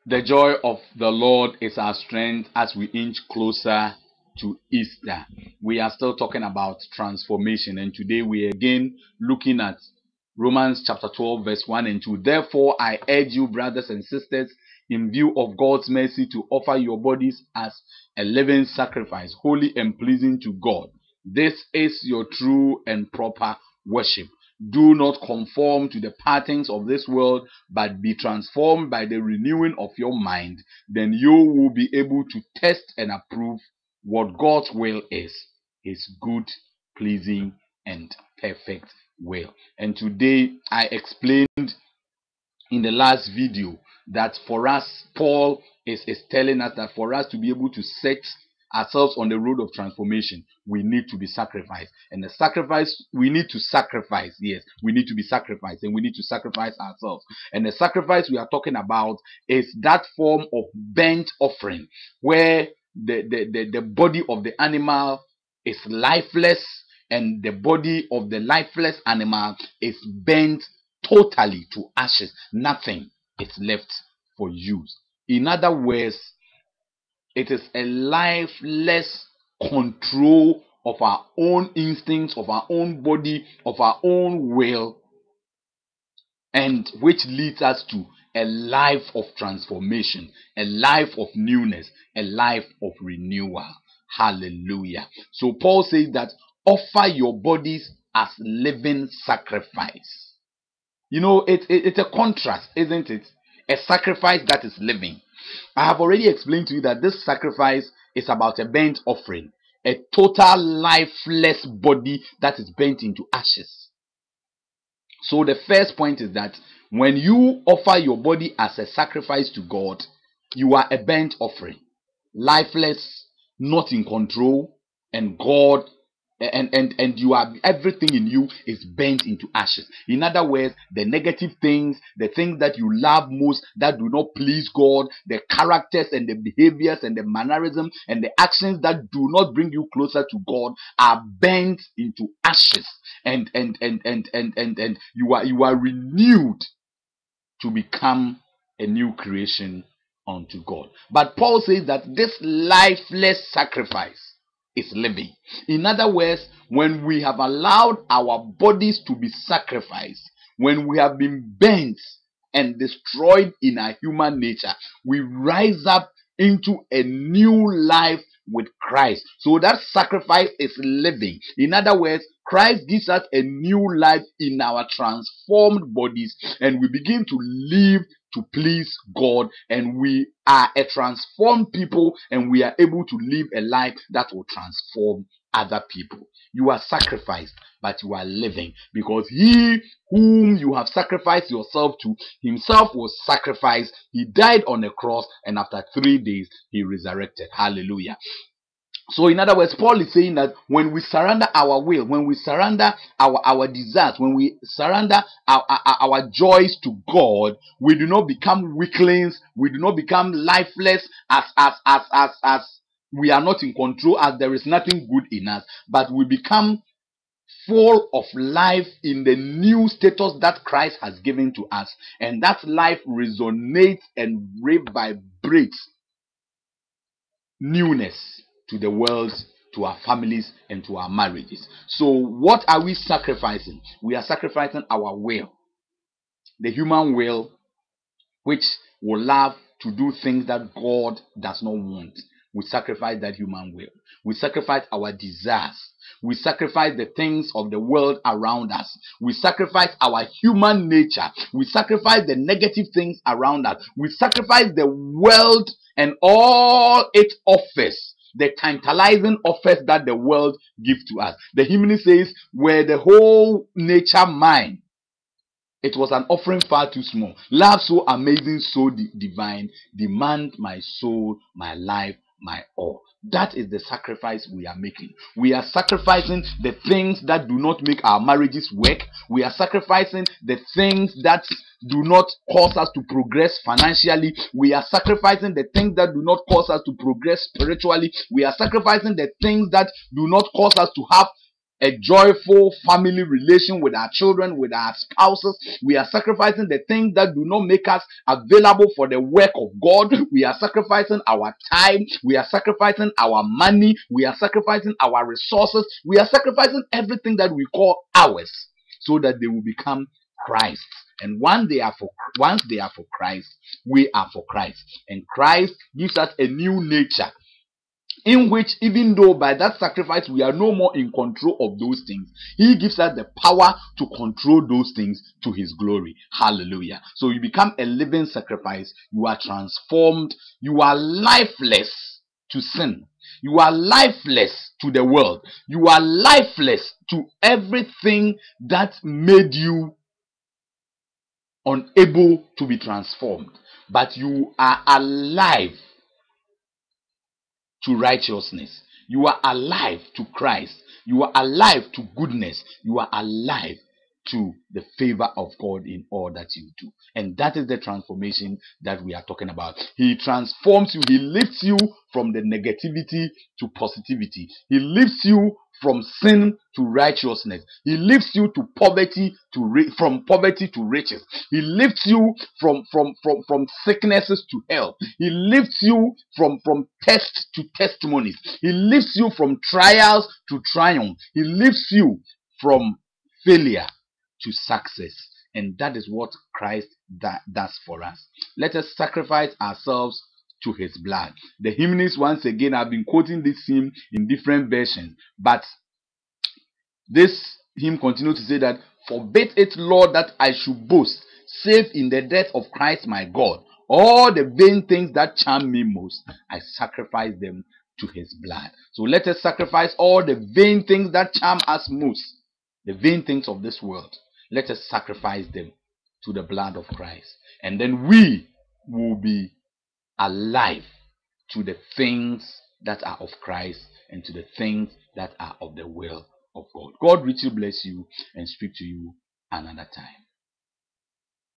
The joy of the Lord is our strength as we inch closer to Easter. We are still talking about transformation, and today we are again looking at Romans chapter 12, verse 1 and 2. Therefore, I urge you, brothers and sisters, in view of God's mercy, to offer your bodies as a living sacrifice, holy and pleasing to God. This is your true and proper worship. Do not conform to the patterns of this world, but be transformed by the renewing of your mind. Then you will be able to test and approve what God's will is, his good, pleasing, and perfect will. And today I explained in the last video that for us, Paul is telling us that for us to be able to set ourselves on the road of transformation, we need to be sacrificed. And the sacrifice, we need to sacrifice. Yes, we need to be sacrificed, and we need to sacrifice ourselves. And the sacrifice we are talking about is that form of burnt offering where the body of the animal is lifeless, and the body of the lifeless animal is burnt totally to ashes. Nothing is left for use. In other words, it is a lifeless control of our own instincts, of our own body, of our own will, and which leads us to a life of transformation, a life of newness, a life of renewal. Hallelujah. So Paul says that offer your bodies as living sacrifice. You know, it's a contrast, isn't it? A sacrifice that is living. I have already explained to you that this sacrifice is about a burnt offering, a total lifeless body that is burnt into ashes. So the first point is that when you offer your body as a sacrifice to God, you are a burnt offering, lifeless, not in control, and God and you are, everything in you is burnt into ashes. In other words, the negative things, the things that you love most that do not please God, the characters and the behaviors and the mannerisms and the actions that do not bring you closer to God are burnt into ashes, and you are renewed to become a new creation unto God. But Paul says that this lifeless sacrifice is living. In other words, when we have allowed our bodies to be sacrificed, when we have been burnt and destroyed in our human nature, we rise up into a new life with Christ. So that sacrifice is living. In other words, Christ gives us a new life in our transformed bodies, and we begin to live to please God, and we are a transformed people, and we are able to live a life that will transform other people. You are sacrificed, but you are living, because he whom you have sacrificed yourself to, himself was sacrificed. He died on the cross, and after 3 days he resurrected. Hallelujah. So in other words, Paul is saying that when we surrender our will, when we surrender our desires, when we surrender our joys to God, we do not become weaklings, we do not become lifeless as we are not in control, as there is nothing good in us, but we become full of life in the new status that Christ has given to us. And that life resonates and vibrates newness to the world, to our families, and to our marriages. So what are we sacrificing? We are sacrificing our will, the human will, which will love to do things that God does not want. We sacrifice that human will. We sacrifice our desires. We sacrifice the things of the world around us. We sacrifice our human nature. We sacrifice the negative things around us. We sacrifice the world and all its offers, the tantalizing offers that the world gives to us. The hymn says, were the whole nature mine, it was an offering far too small. Love so amazing, so divine, demand my soul, my life, my all. That is the sacrifice we are making. We are sacrificing the things that do not make our marriages work. We are sacrificing the things that do not cause us to progress financially. We are sacrificing the things that do not cause us to progress spiritually. We are sacrificing the things that do not cause us to have a joyful family relation with our children, with our spouses. We are sacrificing the things that do not make us available for the work of God. We are sacrificing our time. We are sacrificing our money. We are sacrificing our resources. We are sacrificing everything that we call ours, so that they will become Christ. And once they are for Christ, we are for Christ. And Christ gives us a new nature, in which, even though by that sacrifice we are no more in control of those things, he gives us the power to control those things to his glory. Hallelujah. So you become a living sacrifice. You are transformed. You are lifeless to sin. You are lifeless to the world. You are lifeless to everything that made you unable to be transformed. But you are alive to righteousness. You are alive to Christ. You are alive to goodness. You are alive to the favor of God in all that you do. And that is the transformation that we are talking about. He transforms you. He lifts you from the negativity to positivity. He lifts you from sin to righteousness. He lifts you to poverty from poverty to riches. He lifts you from sicknesses to health. He lifts you from tests to testimonies. He lifts you from trials to triumph. He lifts you from failure to success. And that is what Christ does for us. Let us sacrifice ourselves to his blood. The hymnist, once again, I've been quoting this hymn in different versions, but this hymn continues to say that, forbid it, Lord, that I should boast, save in the death of Christ my God. All the vain things that charm me most, I sacrifice them to his blood. So let us sacrifice all the vain things that charm us most, the vain things of this world. Let us sacrifice them to the blood of Christ. And then we will be alive to the things that are of Christ and to the things that are of the will of God. God richly bless you and speak to you another time.